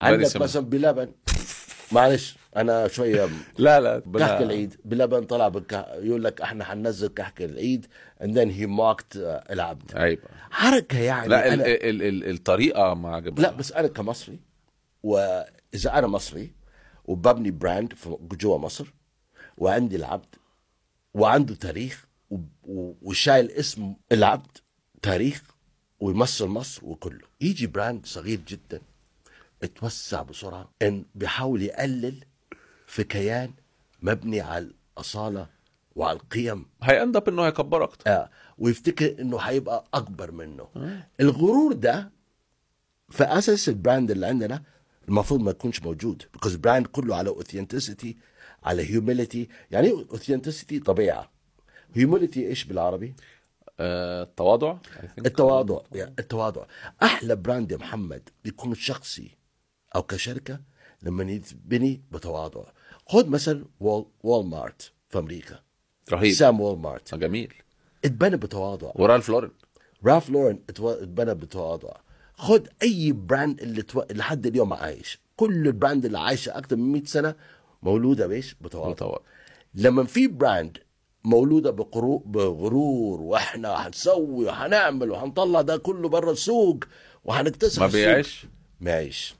عندك مثلا بلبن، معلش انا شويه لا كحك العيد، بلبن طلع يقول لك احنا حننزل كحك العيد and then he mocked العبد. ايوه. حركه يعني. لا انا الطريقه ما عجبتني. لا بس انا كمصري، واذا انا مصري وببني براند جوا مصر، وعندي العبد وعنده تاريخ وشايل اسم العبد تاريخ ويمثل مصر وكله، يجي براند صغير جدا اتوسع بسرعه ان بيحاول يقلل في كيان مبني على الاصاله وعلى القيم، هيندب انه هيكبر اكتر. ويفتكر انه هيبقى اكبر منه. الغرور ده في اساس البراند اللي عندنا المفروض ما يكونش موجود، because البراند كله على authenticity، على humility. يعني ايه authenticity؟ طبيعه. humility ايش بالعربي؟ التواضع. التواضع. التواضع. احلى براند يا محمد بيكون شخصي او كشركه لما يتبني بتواضع. خد مثلا وول مارت في امريكا، رهيب. سام وول مارت جميل، اتبنى بتواضع. ورالف لورن، راف لورن اتبنى بتواضع. خد اي براند اللي لحد اليوم عايش، كل البراند اللي عايشه اكثر من 100 سنه مولوده بايش؟ بتواضع. لما في براند مولوده بغرور واحنا هنسوي وهنعمل وهنطلع ده كله بره السوق وهنكتسح ما السوق، بيعيش. ما يعيش.